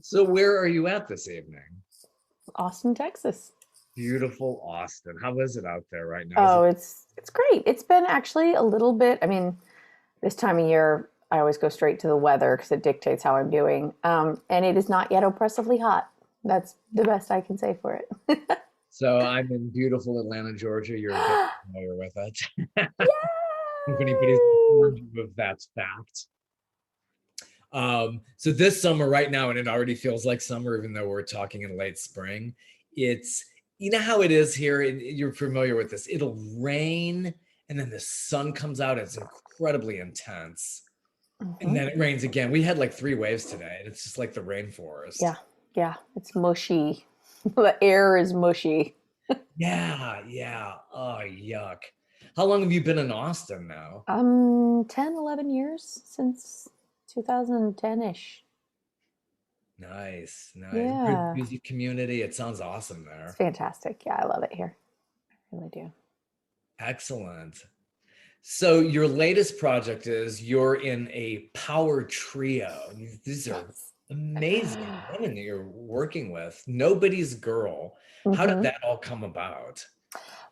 So where are you at this evening? Austin, Texas. Beautiful Austin. How is it out there right now? Is Oh, it it's great. It's been actually a little bit. I mean, this time of year, I always go straight to the weather because it dictates how I'm doing. And it is not yet oppressively hot. That's the best I can say for it. so I'm in beautiful Atlanta, Georgia. You're very familiar with it. If anybody's Yay! informed you of that fact. So this summer right now, and it already feels like summer, even though we're talking in late spring, it's, you know how it is here, and you're familiar with this. It'll rain and then the sun comes out. It's incredibly intense. And Mhm. then it rains again. We had like 3 waves today, and it's just like the rainforest. Yeah, yeah. It's mushy. The air is mushy. Yeah, yeah. Oh, yuck. How long have you been in Austin now? 10, 11 years since 2010-ish. Nice, nice. Good Yeah. music community. It sounds awesome It's there. fantastic. Yeah, I love it here. I really do. Excellent. So your latest project is you're in a power trio. These are Yes. amazing women that you're working with. Nobody's girl. How did Hmm. that all come about?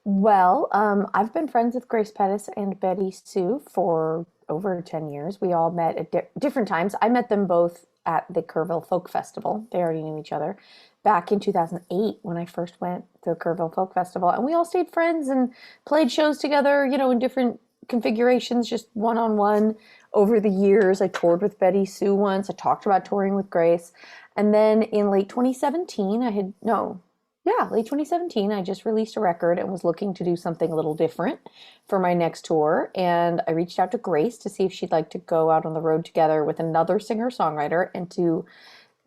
Well, I've been friends with Grace Pettis and Betty Sue for over 10 years. We all met at different times. I met them both at the Kerrville Folk Festival. They already knew each other back in 2008 when I first went to the Kerrville Folk Festival. And we all stayed friends and played shows together, in different configurations, just one on one over the years. I toured with Betty Sue once. I talked about touring with Grace. And then in late 2017, late 2017, I just released a record and was looking to do something a little different for my next tour. And I reached out to Grace to see if she'd like to go out on the road together with another singer songwriter and to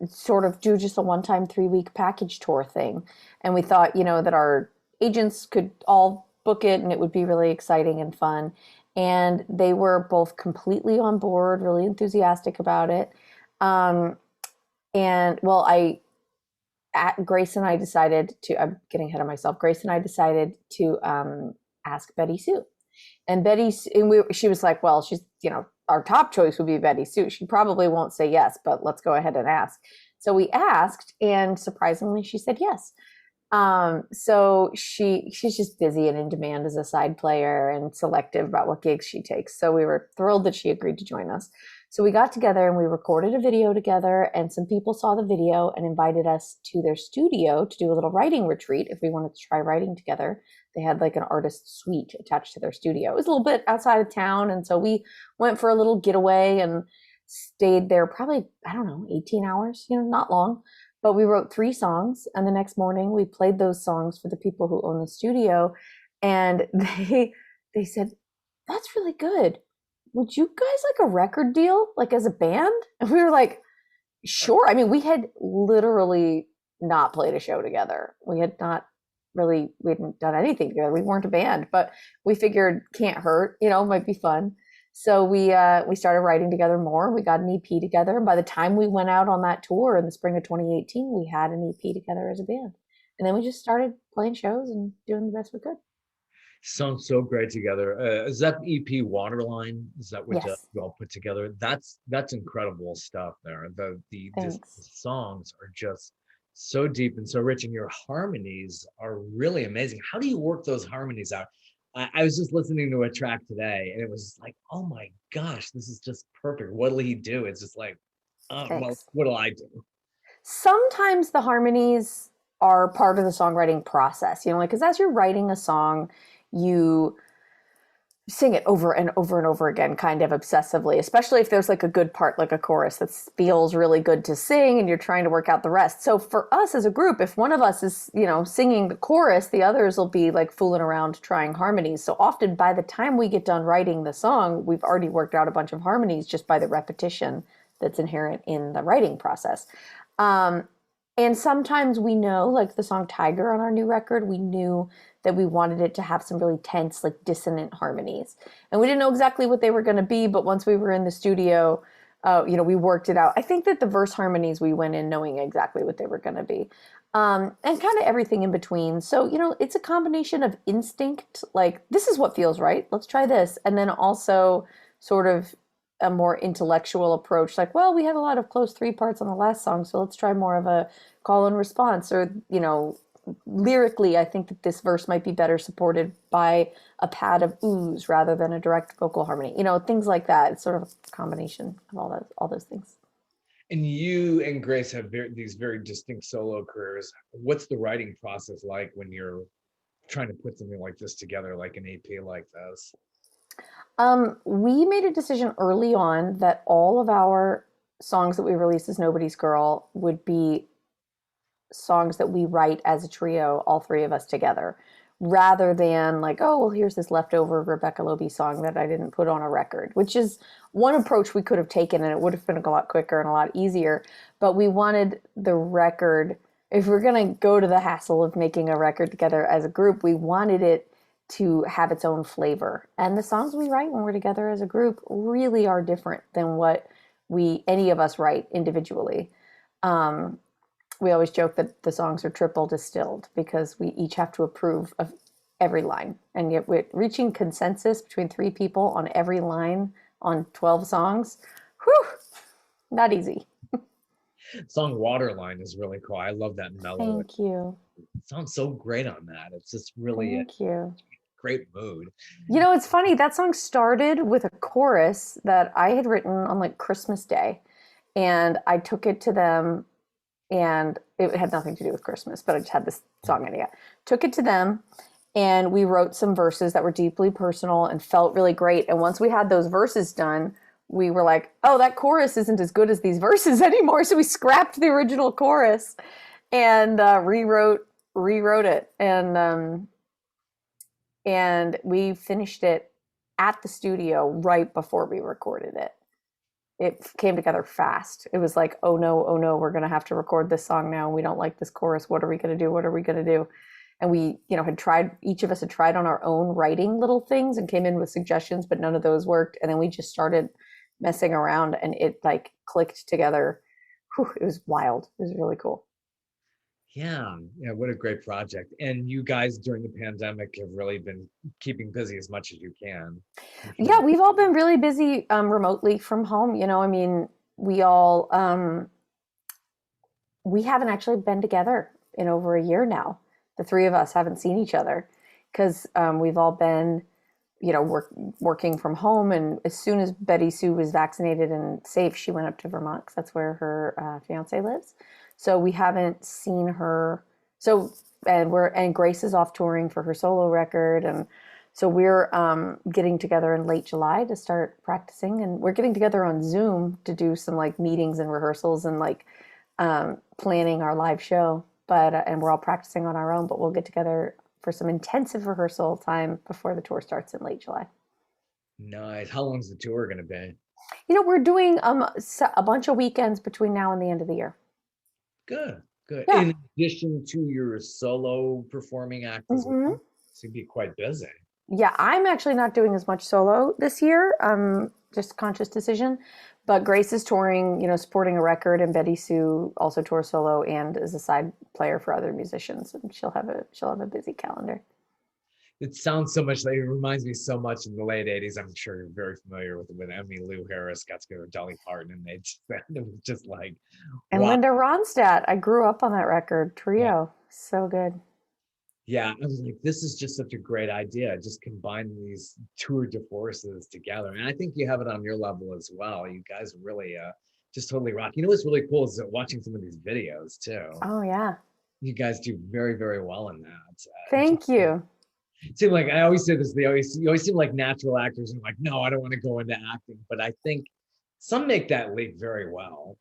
sort of do just a one time 3 week package tour thing. And we thought, that our agents could all book it and it would be really exciting and fun. And they were both completely on board, really enthusiastic about it. Um, and well, Grace and I decided to, I'm getting ahead of myself. Grace and I decided to ask Betty Sue. And she was like, well, our top choice would be Betty Sue. She probably won't say yes, but let's go ahead and ask. So we asked, and surprisingly, she said yes. So she's just busy and in demand as a side player and selective about what gigs she takes. So we were thrilled that she agreed to join us. So we got together and we recorded a video together, and some people saw the video and invited us to their studio to do a little writing retreat if we wanted to try writing together. They had like an artist suite attached to their studio. It was a little bit outside of town, and so we went for a little getaway and stayed there probably, I don't know, 18 hours, not long. But we wrote 3 songs, and the next morning we played those songs for the people who own the studio, and they said, "That's really good. Would you guys like a record deal, like as a band?" And we were like, "Sure." I mean, we had literally not played a show together. We hadn't done anything together. We weren't a band, but we figured can't hurt, might be fun. So we started writing together more. We got an EP together. And by the time we went out on that tour in the spring of 2018, we had an EP together as a band. And then we just started playing shows and doing the best we could. Sounds so great together. Is that EP Waterline? Is that what Yes, you all put together? That's incredible stuff there. The thanks. songs are just so deep and so rich, and your harmonies are really amazing. How do you work those harmonies out? I was just listening to a track today, and it was like, oh my gosh, this is just perfect. What'll he do? It's just like, well, Thanks. what'll I do? Sometimes the harmonies are part of the songwriting process, like, because as you're writing a song, you sing it over and over and over again, kind of obsessively, especially if there's like a good part, like a chorus that feels really good to sing and you're trying to work out the rest. So for us as a group, if one of us is, singing the chorus, the others will be like fooling around trying harmonies. So often by the time we get done writing the song, we've already worked out a bunch of harmonies just by the repetition that's inherent in the writing process. Um, and sometimes we know, like the song Tiger on our new record, we knew that we wanted it to have some really tense, like dissonant harmonies. And we didn't know exactly what they were going to be, but once we were in the studio, we worked it out. I think that the verse harmonies, we went in knowing exactly what they were going to be. And kind of everything in between. So, it's a combination of instinct, like, this is what feels right. Let's try this. And then also sort of a more intellectual approach, like, well, we had a lot of close three parts on the last song, so let's try more of a call and response. Or, lyrically, I think that this verse might be better supported by a pad of oohs rather than a direct vocal harmony. Things like that. It's sort of a combination of all those things. And you and Grace have these very distinct solo careers. What's the writing process like when you're trying to put something like this together, like an EP like this? We made a decision early on that all of our songs that we released as Nobody's Girl would be songs that we write as a trio, all three of us together, rather than like, oh, well, here's this leftover Rebecca Loebe song that I didn't put on a record, which is one approach we could have taken and it would have been a lot quicker and a lot easier. But we wanted the record, if we're going to go to the hassle of making a record together as a group, we wanted it to have its own flavor. And the songs we write when we're together as a group really are different than what any of us write individually. We always joke that the songs are triple distilled because we each have to approve of every line. And yet we're reaching consensus between three people on every line on 12 songs. Whew, not easy. Song Waterline is really cool. I love that melody. Thank you. It sounds so great on that. It's just really Thank you. Great mood. It's funny. That song started with a chorus that I had written on like Christmas Day. And I took it to them, and it had nothing to do with Christmas, but I just had this song idea. Took it to them, and we wrote some verses that were deeply personal and felt really great. And once we had those verses done, we were like, oh, that chorus isn't as good as these verses anymore. So we scrapped the original chorus and rewrote it. And we finished it at the studio right before we recorded it. It came together fast. It was like, oh no, we're going to have to record this song now. We don't like this chorus. What are we going to do? And we, each of us had tried on our own writing little things and came in with suggestions, but none of those worked. And then we just started messing around and it like clicked together. Whew, it was wild. It was really cool. Yeah, what a great project. And you guys during the pandemic have really been keeping busy as much as you can. Yeah, we've all been really busy remotely from home. We all, we haven't actually been together in over a year now. The three of us haven't seen each other because we've all been, working from home. And as soon as Betty Sue was vaccinated and safe, she went up to Vermont because that's where her fiance lives. So we haven't seen her. And Grace is off touring for her solo record. And so we're getting together in late July to start practicing. And we're getting together on Zoom to do some like meetings and rehearsals and like planning our live show. And we're all practicing on our own, but we'll get together for some intensive rehearsal time before the tour starts in late July. Nice. How long's the tour going to be? We're doing a bunch of weekends between now and the end of the year. Good. Yeah. In addition to your solo performing act, it's going to be quite busy. Yeah, I'm actually not doing as much solo this year. Just a conscious decision. But Grace is touring, supporting a record, and Betty Sue also tours solo and is a side player for other musicians. And she'll have a busy calendar. It sounds so much like it reminds me so much in the late 80s. I'm sure you're very familiar with when Emmylou Harris got together with Dolly Parton, and it was just like, and wow. Linda Ronstadt. I grew up on that record trio. Yeah. So good. Yeah, I was like, this is just such a great idea. Just combining these tour de forces together. And I think you have it on your level as well. You guys really just totally rock. What's really cool is watching some of these videos too. Oh, yeah. You guys do very, very well in that. Thank you. It seems like I always say this, you always seem like natural actors and like, no, I don't want to go into acting. But I think some make that leap very well.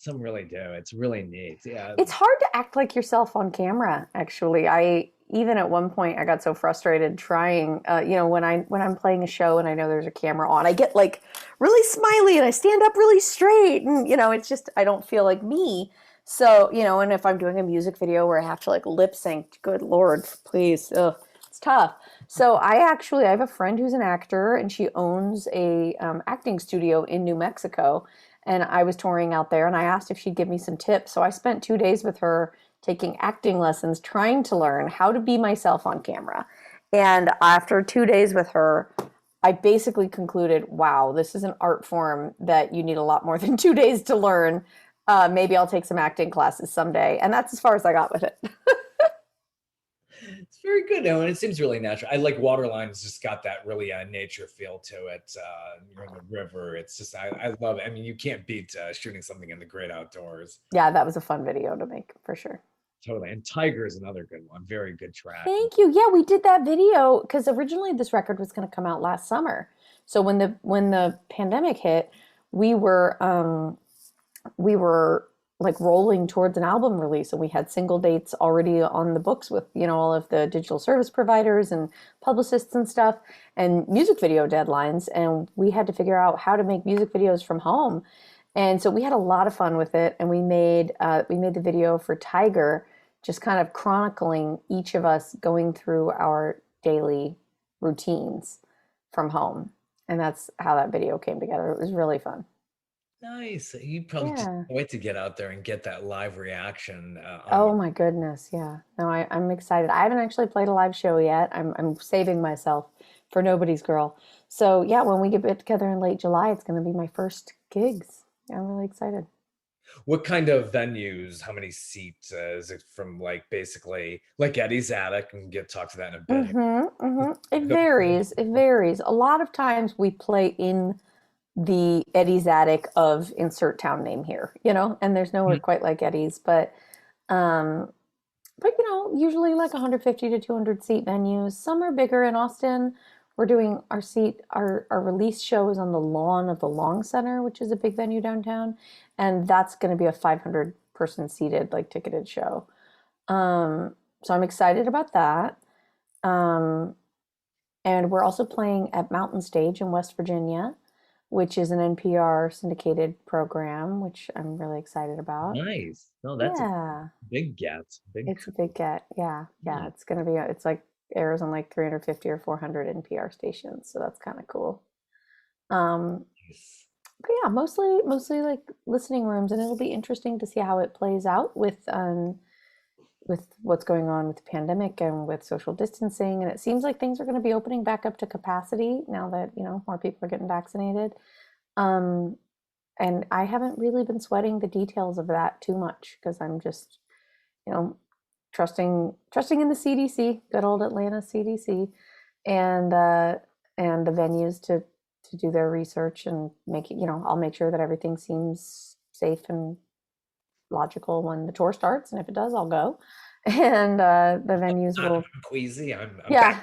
Some really do. It's really neat. Yeah. It's hard to act like yourself on camera, actually. Even at one point I got so frustrated trying, when I'm playing a show and I know there's a camera on, I get like really smiley and I stand up really straight and, it's just, I don't feel like me. So, and if I'm doing a music video where I have to like lip sync, good Lord, please. Ugh, it's tough. So I have a friend who's an actor and she owns a acting studio in New Mexico. And I was touring out there and I asked if she'd give me some tips. So I spent 2 days with her taking acting lessons, trying to learn how to be myself on camera. And after 2 days with her, I basically concluded, wow, this is an art form that you need a lot more than 2 days to learn. Maybe I'll take some acting classes someday. And that's as far as I got with it. It's very good, and it seems really natural. I like Waterline's just got that really nature feel to it. You're in the river. It's just I love it. I mean, you can't beat shooting something in the great outdoors. Yeah, that was a fun video to make for sure. Totally. And Tiger is another good one. Very good track. Thank you. Yeah, we did that video because originally this record was going to come out last summer. So when the pandemic hit, we were we were like rolling towards an album release, and we had single dates already on the books with, all of the digital service providers and publicists and stuff, and music video deadlines, and we had to figure out how to make music videos from home. And so we had a lot of fun with it, and we made the video for Tiger, just kind of chronicling each of us going through our daily routines from home. And that's how that video came together. It was really fun. Nice. You probably just Yeah. can't wait to get out there and get that live reaction on Oh my goodness. Yeah. No, I'm excited. I haven't actually played a live show yet. I'm saving myself for Nobody's Girl. So yeah, when we get together in late July, it's going to be my first gigs. I'm really excited. What kind of venues? How many seats? Is it from like basically like Eddie's Attic? And get talk to that in a bit. It varies. It varies. A lot of times we play in the Eddie's attic of insert town name here, and there's nowhere quite like Eddie's, um, but usually like 150 to 200 seat venues. Some are bigger in Austin. We're doing our release show is on the lawn of the Long Center, which is a big venue downtown, and that's going to be a 500 person seated, like ticketed show. So I'm excited about that. Um, and we're also playing at Mountain Stage in West Virginia, which is an NPR syndicated program, which I'm really excited about. Nice. No, that's a Yeah, big get. Big. it's a big get. Yeah, yeah, it's gonna be. It's like airs on like 350 or 400 NPR stations, so that's kind of cool. Um, Nice. but yeah, mostly like listening rooms, and it'll be interesting to see how it plays out with what's going on with the pandemic and with social distancing. And it seems like things are going to be opening back up to capacity now that, more people are getting vaccinated. Um, and I haven't really been sweating the details of that too much because I'm just, you know, trusting in the CDC, good old Atlanta CDC, and and the venues to do their research and make it, I'll make sure that everything seems safe and logical when the tour starts, and if it does, I'll go. And the venues I'm will, queasy. I'm back. yeah.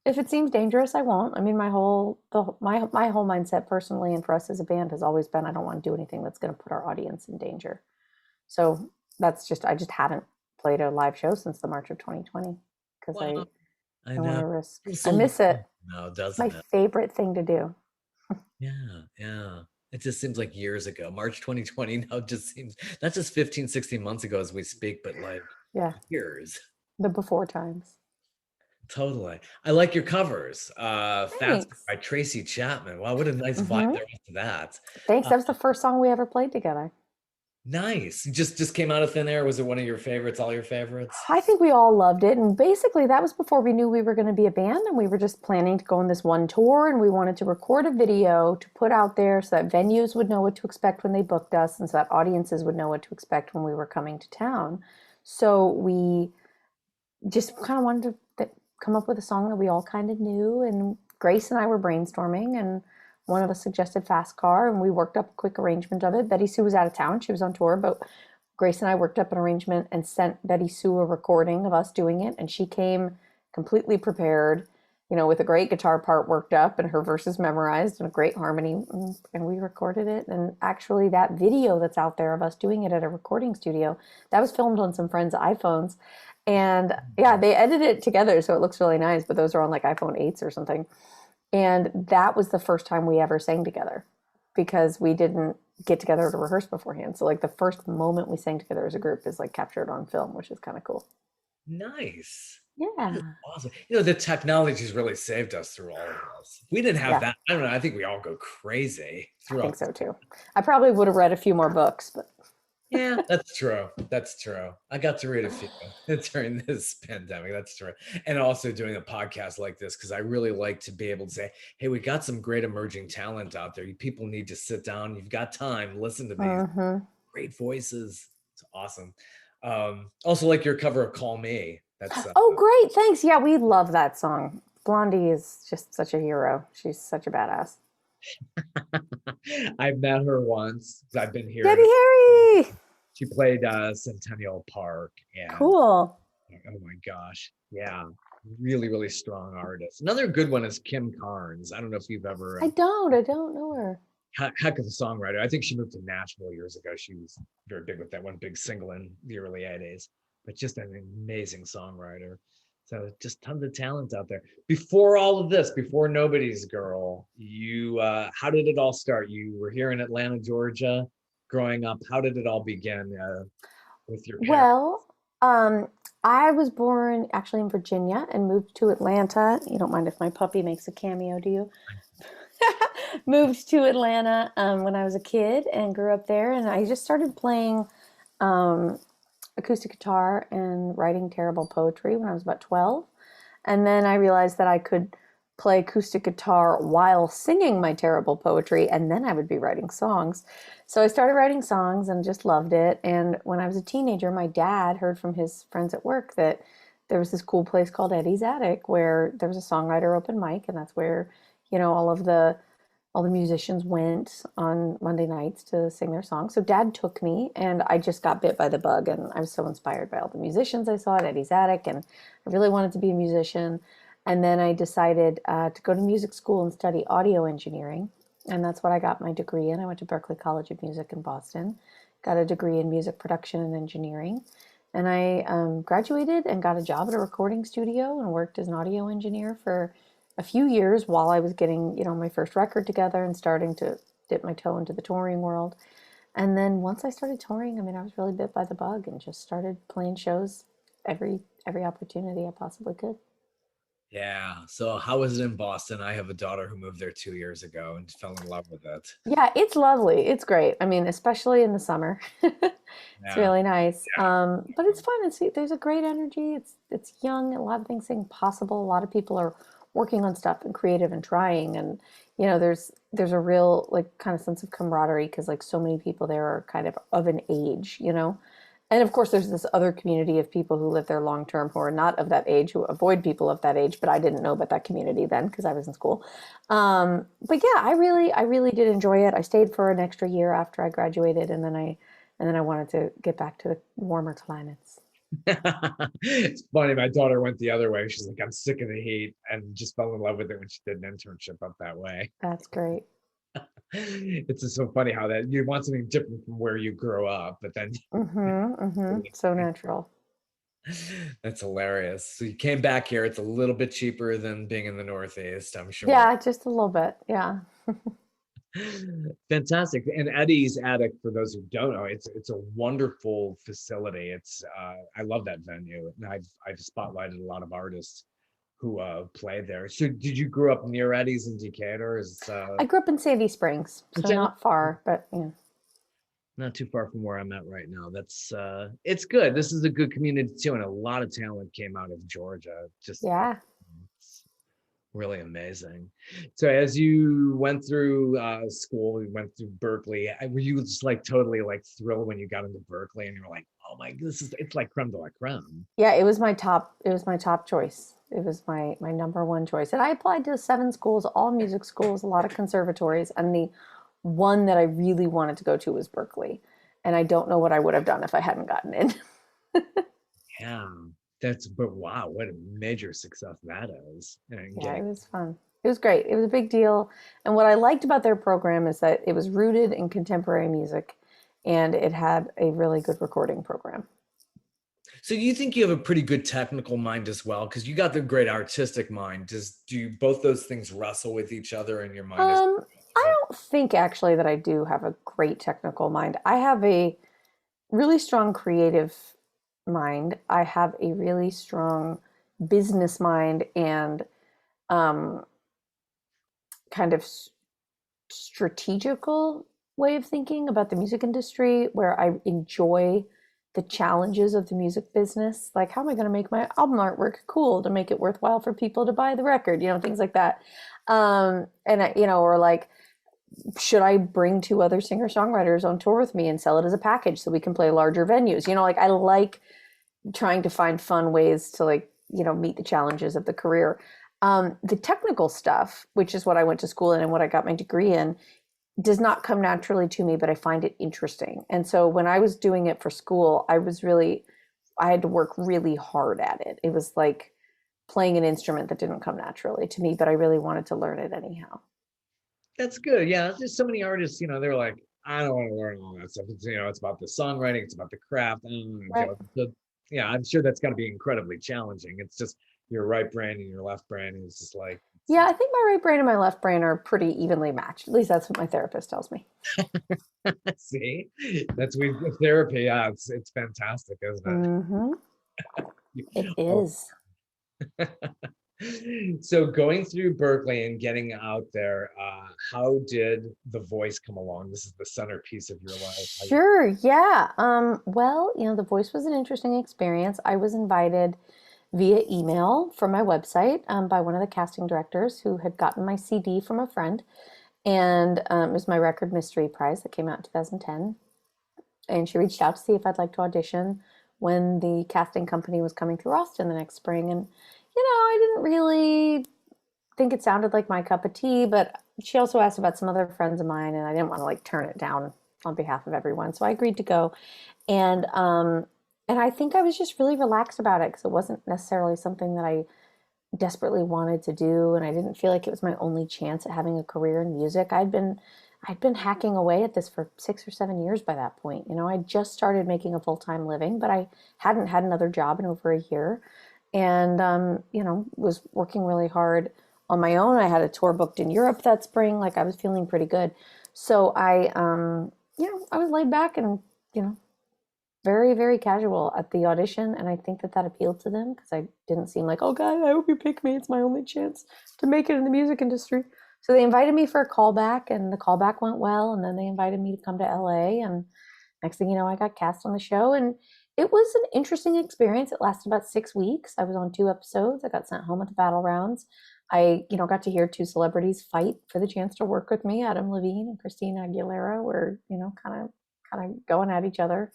If it seems dangerous, I won't. I mean, my whole mindset personally, and for us as a band, has always been I don't want to do anything that's going to put our audience in danger. So I just haven't played a live show since the March of 2020 because I Well, I don't want know. to risk. Feels I so miss long it. now, It's my doesn't it? favorite thing to do. Yeah, yeah. It just seems like years ago. March 2020 now just seems not just 15, 16 months ago as we speak, but like Yeah, years. the before times. Totally. I like your covers. Fast Thanks. by Tracy Chapman. Wow, what a nice vibe hmm there was to that. Thanks. Uh, That was the first song we ever played together. nice. Just came out of thin air. Was it one of your favorites? All your favorites? I think we all loved it. And basically, that was before we knew we were going to be a band. And we were just planning to go on this one tour. And we wanted to record a video to put out there so that venues would know what to expect when they booked us, and so that audiences would know what to expect when we were coming to town. So we just kind of wanted to come up with a song that we all kind of knew. And Grace and I were brainstorming, and one of us suggested Fast Car, and we worked up a quick arrangement of it. Betty Sue was out of town, she was on tour, but Grace and I worked up an arrangement and sent Betty Sue a recording of us doing it, and she came completely prepared, with a great guitar part worked up and her verses memorized and a great harmony, and we recorded it. And actually, that video that's out there of us doing it at a recording studio, that was filmed on some friends' iPhones, and yeah, they edited it together so it looks really nice. But those are on like iPhone 8s or something, and that was the first time we ever sang together because we didn't get together to rehearse beforehand. So like the first moment we sang together as a group is like captured on film, which is kind of cool. Nice. That is Yeah. awesome. The technology's really saved us through all of this. If we didn't have Yeah, that, I don't know. I think we all go crazy I throughout. think so too. I probably would have read a few more books, but Yeah, that's true. That's true. I got to read a few during this pandemic. That's true. And also doing a podcast like this, because I really like to be able to say, hey, we got some great emerging talent out there. You people need to sit down. You've got time. Listen to these Hmm. great voices. It's awesome. Also like your cover of Call Me. That's Oh, great. Thanks. Yeah, we love that song. Blondie is just such a hero. She's such a badass. I've met her once. I've been here Debbie and Harry. she played Centennial Park, and Cool. oh my gosh. Yeah. Really, really strong artist. Another good one is Kim Carnes. I don't know if you've ever I don't know her. heck of a songwriter. I think she moved to Nashville years ago. She was very big with that one big single in the early 80s, but just an amazing songwriter. So just tons of talent out there. Before all of this, before Nobody's Girl, you how did it all start? You were here in Atlanta, Georgia, growing up. How did it all begin with your parents? Well, um, I was born actually in Virginia and moved to Atlanta. You don't mind if my puppy makes a cameo, do you? Moved to Atlanta when I was a kid and grew up there. And I just started playing um, acoustic guitar and writing terrible poetry when I was about 12. And then I realized that I could play acoustic guitar while singing my terrible poetry, and then I would be writing songs. So I started writing songs and just loved it. And when I was a teenager, my dad heard from his friends at work that there was this cool place called Eddie's Attic where there was a songwriter open mic, and that's where, all the musicians went on Monday nights to sing their songs. So dad took me, and I just got bit by the bug, and I was so inspired by all the musicians I saw at Eddie's Attic, and I really wanted to be a musician. And then I decided to go to music school and study audio engineering, and that's what I got my degree in. I went to Berklee College of Music in Boston, got a degree in music production and engineering, and I graduated and got a job at a recording studio and worked as an audio engineer for a few years while I was getting, my first record together and starting to dip my toe into the touring world. And then once I started touring, I mean, I was really bit by the bug and just started playing shows every opportunity I possibly could. Yeah. So how was it in Boston? I have a daughter who moved there 2 years ago and fell in love with it. Yeah, it's lovely. It's great. I mean, especially in the summer. It's Yeah. really nice. But it's fun. There's a great energy. It's young. A lot of things seem possible. A lot of people are working on stuff and creative and trying. And there's a real like kind of sense of camaraderie because like so many people there are kind of an age. And of course, there's this other community of people who live there long term who are not of that age, who avoid people of that age. But I didn't know about that community then because I was in school. But yeah, I really did enjoy it. I stayed for an extra year after I graduated, and then I wanted to get back to the warmer climates. It's funny. My daughter went the other way. She's like, I'm sick of the heat, and just fell in love with it when she did an internship up that way. That's great. It's just so funny how that you want something different from where you grew up, but then Mm-hmm. Mm-hmm. So natural. that's hilarious. So you came back here. It's a little bit cheaper than being in the Northeast, I'm sure. Yeah, just a little bit. Yeah. Fantastic. And Eddie's Attic, for those who don't know, it's a wonderful facility. It's I love that venue, and I've spotlighted a lot of artists who play there. So did you grow up near Eddie's in Decatur? Is I grew up in Sandy Springs, so okay, not far, but yeah. not too far from where I'm at right now. That's it's good. This is a good community too, and a lot of talent came out of Georgia. Just Yeah. it's really amazing. So as you went through school, you went through Berkeley. Were you just like totally like thrilled when you got into Berkeley and you were like, oh my, it's like creme de la creme. Yeah, it was my top choice. It was my number one choice. And I applied to 7 schools, all music schools, a lot of conservatories, and the one that I really wanted to go to was Berkeley. And I don't know what I would have done if I hadn't gotten in. Yeah, but wow, what a major success that is. And Yeah, getting it was fun. It was great. It was a big deal. And what I liked about their program is that it was rooted in contemporary music and it had a really good recording program. so you think you have a pretty good technical mind as well? Because you got the great artistic mind. Do you both those things wrestle with each other in your mind as I well? don't think actually that I do have a great technical mind. I have a really strong creative mind. I have a really strong business mind and um, kind of strategical way of thinking about the music industry where I enjoy the challenges of the music business. Like, how am I going to make my album artwork cool to make it worthwhile for people to buy the record? Things like that. Or like, should I bring two other singer-songwriters on tour with me and sell it as a package so we can play larger venues? Like I like trying to find fun ways to meet the challenges of the career. The technical stuff, which is what I went to school in and what I got my degree in, does not come naturally to me, but I find it interesting. And so when I was doing it for school, I had to work really hard at it. It was like playing an instrument that didn't come naturally to me, but I really wanted to learn it anyhow. That's good. Yeah, there's so many artists, they're like, I don't want to learn all that stuff. It's about the songwriting, it's about the craft. Right. Yeah, I'm sure that's got to be incredibly challenging. It's just your right brain and your left brain is just like, Yeah, I think my right brain and my left brain are pretty evenly matched. At least that's what my therapist tells me. see, that's with therapy. Yeah, it's fantastic, isn't Mm-hmm. it? It Oh. is. So going through Berkeley and getting out there, how did the voice come along? This is the centerpiece of your life. Sure, yeah. Well, The Voice was an interesting experience. I was invited via email from my website by one of the casting directors who had gotten my CD from a friend. And it was my record Mystery Prize that came out in 2010. And she reached out to see if I'd like to audition when the casting company was coming through Austin the next spring. And, I didn't really think it sounded like my cup of tea, but she also asked about some other friends of mine, and I didn't want to turn it down on behalf of everyone. So I agreed to go. And I think I was just really relaxed about it because it wasn't necessarily something that I desperately wanted to do, and I didn't feel like it was my only chance at having a career in music. I'd been hacking away at this for 6 or 7 years by that point. I just started making a full-time living, but I hadn't had another job in over a year, and was working really hard on my own. I had a tour booked in Europe that spring. I was feeling pretty good, so I was laid back and very, very casual at the audition. And I think that appealed to them because I didn't seem like, oh God, I hope you pick me. It's my only chance to make it in the music industry. So they invited me for a callback, and the callback went well. And then they invited me to come to LA. And next thing you know, I got cast on the show. And it was an interesting experience. It lasted about 6 weeks. I was on 2 episodes. I got sent home at the battle rounds. I, got to hear two celebrities fight for the chance to work with me. Adam Levine and Christina Aguilera were, kind of going at each other,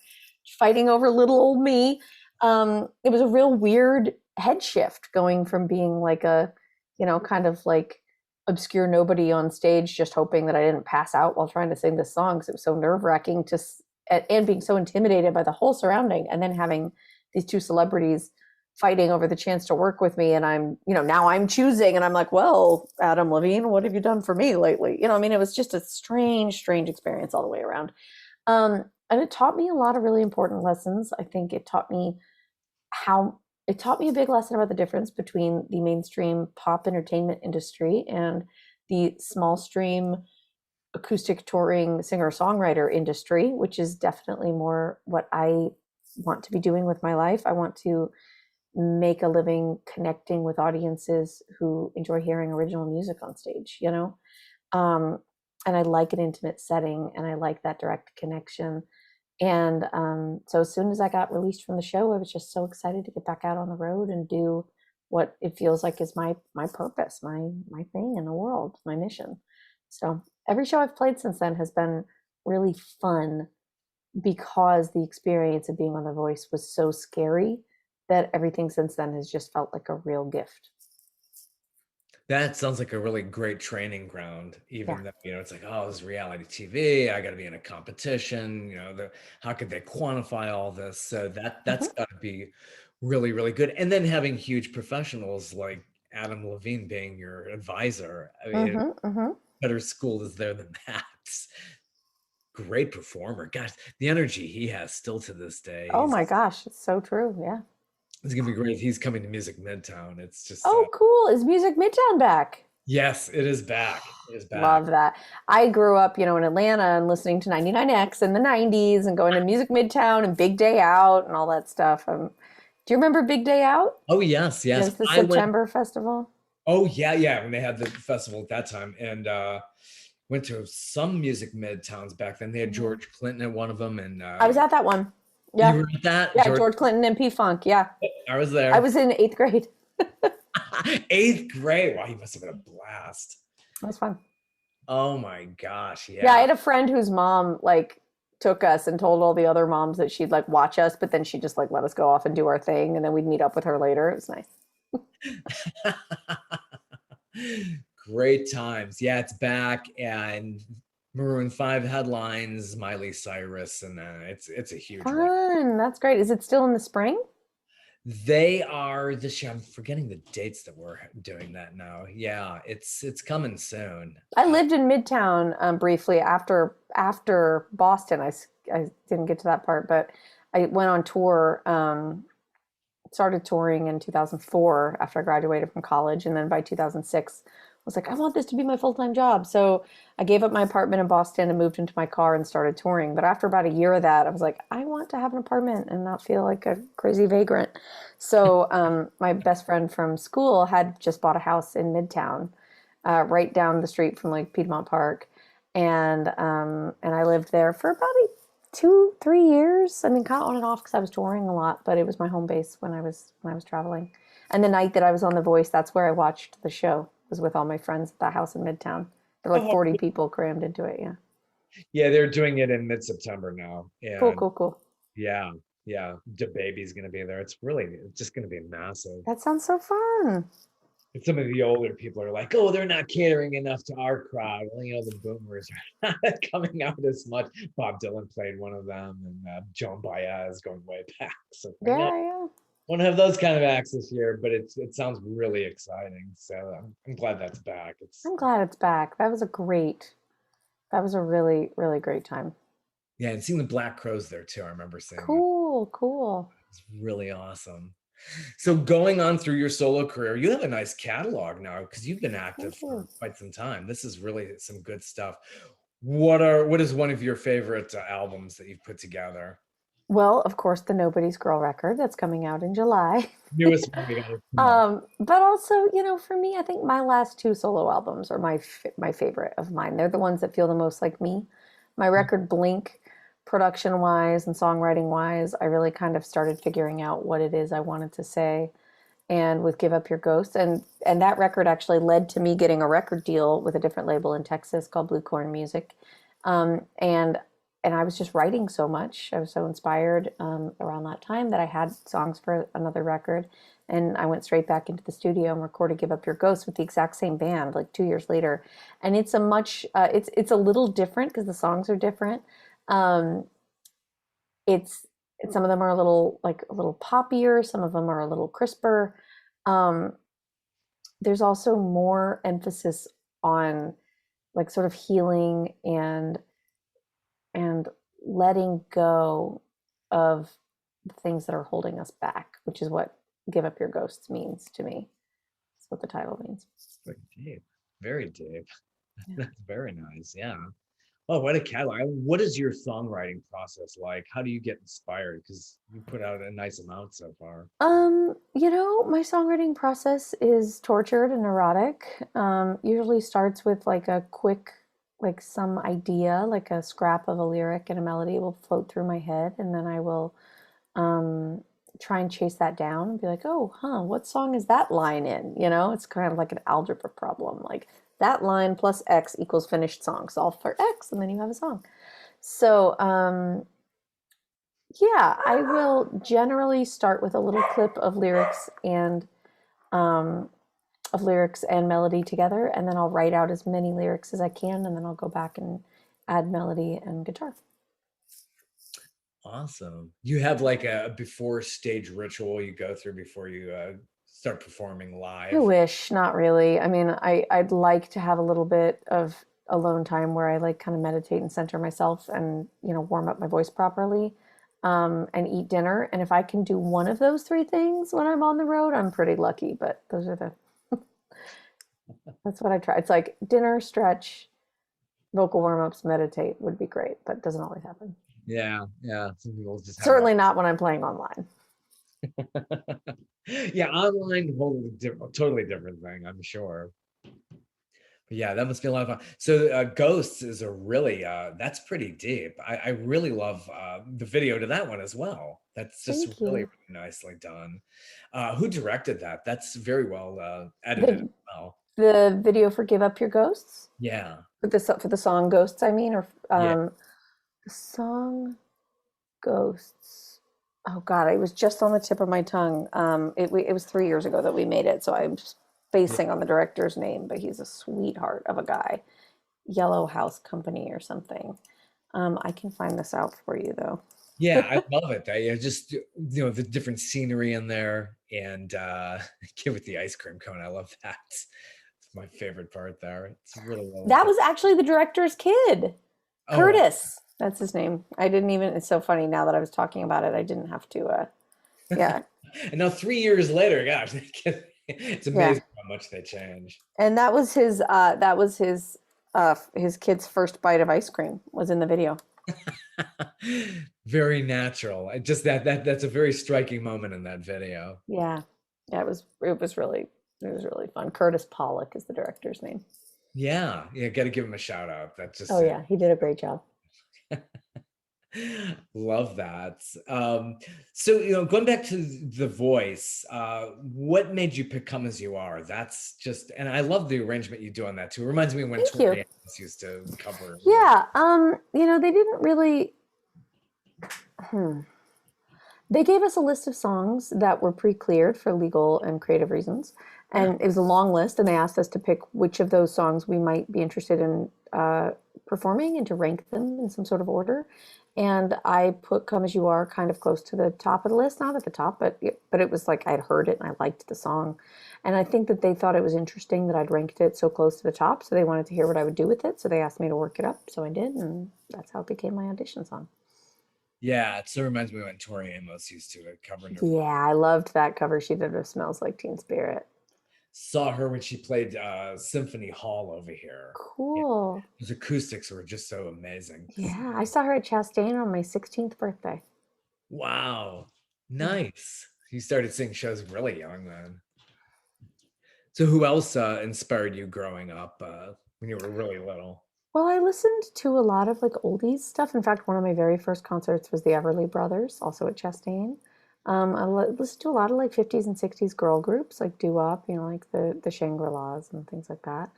fighting over little old me. It was a real weird head shift going from being like a, kind of like obscure nobody on stage, just hoping that I didn't pass out while trying to sing this song because it was so nerve wracking and being so intimidated by the whole surrounding, and then having these two celebrities fighting over the chance to work with me. And I'm, now I'm choosing, and I'm like, well, Adam Levine, what have you done for me lately? It was just a strange experience all the way around. And it taught me a lot of really important lessons. I think it taught me a big lesson about the difference between the mainstream pop entertainment industry and the small stream acoustic touring singer-songwriter industry, which is definitely more what I want to be doing with my life. I want to make a living connecting with audiences who enjoy hearing original music on stage, and I like an intimate setting, and I like that direct connection. And so as soon as I got released from the show, I was just so excited to get back out on the road and do what it feels like is my purpose, my thing in the world, my mission. So every show I've played since then has been really fun because the experience of being on The Voice was so scary that everything since then has just felt like a real gift. That sounds like a really great training ground, Yeah. even though, it's like, oh, this is reality TV. I got to be in a competition. How could they quantify all this? So that's Mm-hmm. got to be really, really good. And then having huge professionals like Adam Levine being your advisor. I mean, Mm-hmm. Mm-hmm. better school is there than that. Great performer. Gosh, the energy he has still to this day. Oh my gosh, it's so true. Yeah. It's gonna be great if he's coming to Music Midtown. It's just Oh, cool. Is Music Midtown back? yes, it is back. It is back. Love that. I grew up, in Atlanta and listening to 99X in the 90s and going to Music Midtown and Big Day Out and all that stuff. Do you remember Big Day Out? Oh yes, It yes. was the I went. September festival. Oh yeah, yeah. When they had the festival at that time, and went to some music midtowns back then. They had Mhm. George Clinton at one of them, and I was at that one. you Yeah. were at that, Yeah, George. George Clinton and P Funk. Yeah. I was I there. was in eighth grade. Eighth grade. Wow, you must have been a blast. That was fun. Oh my gosh, Yeah, I yeah. had a friend whose mom like took us and told all the other moms that she'd like watch us, but then she just like let us go off and do our thing, and then we'd meet up with her later. It was nice. Great times. Yeah, it's back, and Maroon 5 headlines, Miley Cyrus, and it's a huge one. Fun. That's great. Is it still in the spring? They are this year. I'm forgetting the dates that we're doing that now. Yeah, it's coming soon. I lived in Midtown briefly after Boston. I didn't get to that part, but I went on tour. Started touring in 2004 after I graduated from college, and then by 2006, I was like, I want this to be my full-time job. So I gave up my apartment in Boston and moved into my car and started touring. But after about a year of that, I was like, I want to have an apartment and not feel like a crazy vagrant. So my best friend from school had just bought a house in Midtown, right down the street from like Piedmont Park, and I lived there for about 2, 3 years. I mean, kind of on and off because I was touring a lot, but it was my home base when I was traveling. And the night that I was on The Voice, that's where I watched the show. Was with all my friends at that house in Midtown. There were like Oh, 40 people crammed into it. Yeah. yeah, they're doing it in mid-September now, Cool, and cool, cool. yeah, yeah, DaBaby's gonna be there. It's just gonna be massive. That sounds so fun. And some of the older people are like, oh, they're not catering enough to our crowd. Well, the boomers are not coming out as much. Bob Dylan played one of them, and Joan Baez going way back. So I know Yeah, yeah. won't have those kind of acts this year, but it sounds really exciting. So I'm glad that's back. It's I'm glad it's back. That was a really, really great time. yeah, and seeing the Black Crows there too. I remember seeing them. Cool, cool. It's really awesome. So going on through your solo career, you have a nice catalog now because you've been active Thank you. for quite some time. This is really some good stuff. What is one of your favorite albums that you've put together? Well, of course, the Nobody's Girl record that's coming out in July. Newest one we got come out. But also, for me, I think my last two solo albums are my favorite of mine. They're the ones that feel the most like me. My record Blink, production wise and songwriting wise, I really kind of started figuring out what it is I wanted to say. And with Give Up Your Ghost, and that record actually led to me getting a record deal with a different label in Texas called Blue Corn Music. Um, and and I was just writing so much. I was so inspired around that time that I had songs for another record. And I went straight back into the studio and recorded "Give Up Your Ghost" with the exact same band, like 2 years later. And it's a little different because the songs are different. Um, it's some of them are a little poppier, some of them are a little crisper. Um, there's also more emphasis on like sort of healing and letting go of the things that are holding us back, which is what Give Up Your Ghosts means to me. That's what the title means. Like deep, very deep. Yeah. That's very nice. Yeah. Oh, what a catalog. What is your songwriting process like? How do you get inspired? Because you put out a nice amount so far. My songwriting process is tortured and neurotic. Usually starts with like a quick, like some idea, like a scrap of a lyric and a melody will float through my head, and then I will um, try and chase that down and be like, oh, huh, what song is that line in? It's kind of like an algebra problem. Like that line plus X equals finished song. Solve for X, and then you have a song. So, yeah, I will generally start with a little clip um, of lyrics and melody together, and then I'll write out as many lyrics as I can, and then I'll go back and add melody and guitar. Awesome. You have like a before stage ritual you go through before you start performing I live. wish, not really. I mean, I'd like to have a little bit of alone time where I like kind of meditate and center myself and, warm up my voice properly, and eat dinner. And if I can do one of those three things when I'm on the road, I'm pretty lucky. But that's what I try. It's like dinner, stretch, vocal warm ups, meditate would be great, but it doesn't always happen. Yeah, yeah. Some people just have Certainly not when I'm playing online. yeah, online totally different thing, I'm sure. Yeah, that must be a lot of fun. So Ghosts is a really that's pretty deep. I really love the video to that one as well. That's just Thank really, you. really nicely done. Who directed that? That's very well edited as The well. the video for "Give Up Your Ghosts" Yeah. for the song "Ghosts," I mean, or Yeah. the song "Ghosts." Oh God, it was just on the tip of my tongue. It was 3 years ago that we made it, so I'm just Yeah. spacing on the director's name, but he's a sweetheart of a guy. Yellow House Company or something. I can find this out for you though. Yeah, I love it. I just the different scenery in there and kid with the ice cream cone. I love that. It's my favorite part there. It's really well That done. was actually the director's kid, Oh, wow. Curtis. That's his name. I didn't even. It's so funny now that I was talking about it. I didn't have to. Yeah, And now 3 years later, gosh, it's yeah. amazing how much they change. And that was his. That was his kid's first bite of ice cream was in the video. Very natural. Just that's a very striking moment in that video. Yeah, yeah. It was really fun. Curtis Pollock is the director's name. Yeah, yeah, got to give him a shout out. That's just Oh yeah, he did a great job. love that. So going back to the voice, what made you pick "Come as You Are"? That's just, and I love the arrangement you do on that too. It reminds me when Thank you. Tori Amos used to cover. Yeah, they didn't really. Hmm. They gave us a list of songs that were pre-cleared for legal and creative reasons, Yeah, and it was a long list. And they asked us to pick which of those songs we might be interested in performing and to rank them in some sort of order. And I put "Come as You Are" kind of close to the top of the list, not at the top, but it was like I'd heard it and I liked the song, and I think that they thought it was interesting that I'd ranked it so close to the top, so they wanted to hear what I would do with it. So they asked me to work it up, so I did, and that's how it became my audition song. yeah. It so reminds me when Tori Amos used to cover Nirvana. Yeah, I loved that cover she did of "Smells Like Teen Spirit." Saw her when she played Symphony Hall over here. Yeah, Cool. those acoustics were just so amazing. Yeah, I saw her at Chastain on my 16th birthday. Wow, Yeah. nice. You started seeing shows really young then. So who else inspired you growing up when you were really little? Well, I listened to a lot of like oldies stuff. In fact, one of my very first concerts was the Everly Brothers, also at Chastain. Listened to a lot of like 50s and 60s girl groups, like doo-wop, like the Shangri-Las and things like that.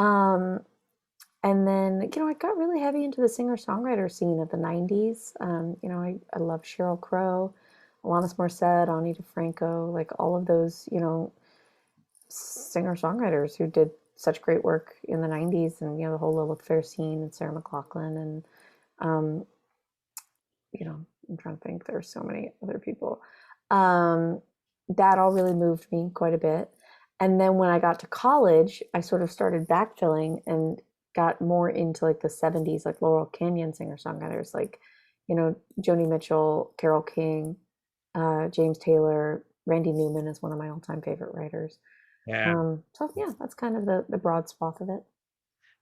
Um, and then, I got really heavy into the singer-songwriter scene of the 90s. I loved Sheryl Crow, Alanis Morissette, Ani DeFranco, like all of those, singer-songwriters who did such great work in the 90s, and the whole Lilith Fair scene and Sarah McLachlan, and um, I'm trying to think, there's so many other people. um, that all really moved me quite a bit. And then when I got to college, I sort of started backfilling and got more into like the 70s, like Laurel Canyon singer-songwriters, like Joni Mitchell, Carole King, James Taylor. Randy Newman is one of my all-time favorite writers. Yeah, So yeah, that's kind of the broad swath of it.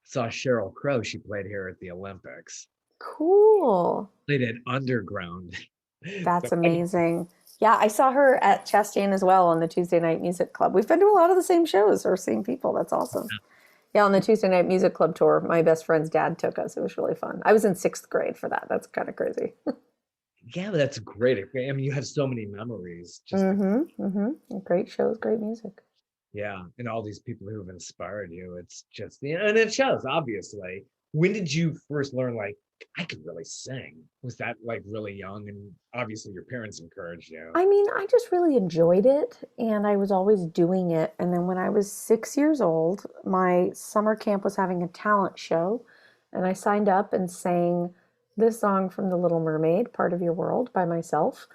saw Sheryl Crow. She played here at the Olympics. Cool. Played at Underground. So That's amazing. Yeah, I saw her at Chastain as well on the Tuesday Night Music Club. We've been to a lot of the same shows or same people. That's awesome. Yeah, on the Tuesday Night Music Club tour, my best friend's dad took us. It was really fun. I was in sixth grade for that. That's kind of crazy. yeah, but that's great. I mean, you have so many memories. Just Mm-hmm. Mm-hmm. Great shows, great music. yeah, and all these people who have inspired you. It's just and it shows, obviously. When did you first learn like I could really sing? Was that like really young? And obviously your parents encouraged you. I mean, I just really enjoyed it and I was always doing it. And then when I was 6 years old, my summer camp was having a talent show, and I signed up and sang this song from The Little Mermaid, Part of Your World, by myself.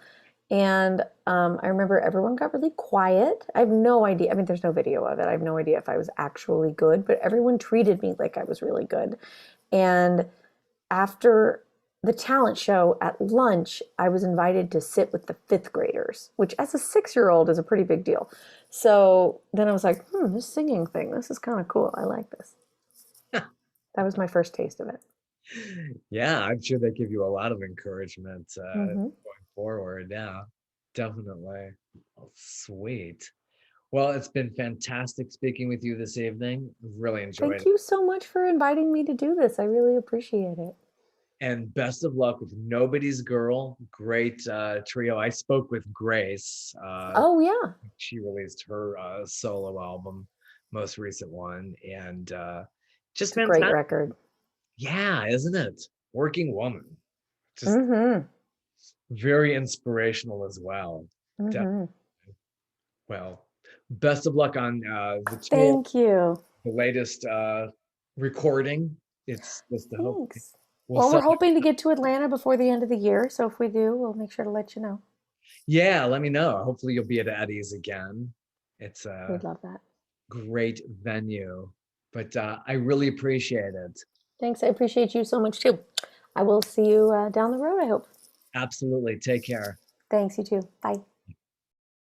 And I remember everyone got really quiet. I have no idea. I mean, there's no video of it. I have no idea if I was actually good, but everyone treated me like I was really good. And after the talent show at lunch, I was invited to sit with the fifth graders, which as a 6-year old is a pretty big deal. So then I was like, this singing thing, this is kind of cool. I like this. That was my first taste of it. Yeah, I'm sure they give you a lot of encouragement Hmm. going forward. Yeah, definitely. Oh, sweet. Well, it's been fantastic speaking with you this evening. Really enjoyed Thank it. you so much for inviting me to do this. I really appreciate it. And best of luck with Nobody's Girl. Great trio. I spoke with Grace. Oh, yeah. She released her solo album, most recent one, and just It's a great fantastic. record. Yeah, isn't it? Working woman. Just Mm-hmm. very inspirational as well. Mm-hmm. Well, best of luck on the tour, Thank you. the latest recording. It's just to hope Thanks. we'll Well, we're sell. hoping to get to Atlanta before the end of the year, so if we do, we'll make sure to let you know. Yeah, let me know. Hopefully you'll be at Eddie's again. It's We'd a love that. great venue, but I really appreciate it. Thanks. I appreciate you so much too. I will see you down the road, I hope. Absolutely. Take care. Thanks, you too. Bye.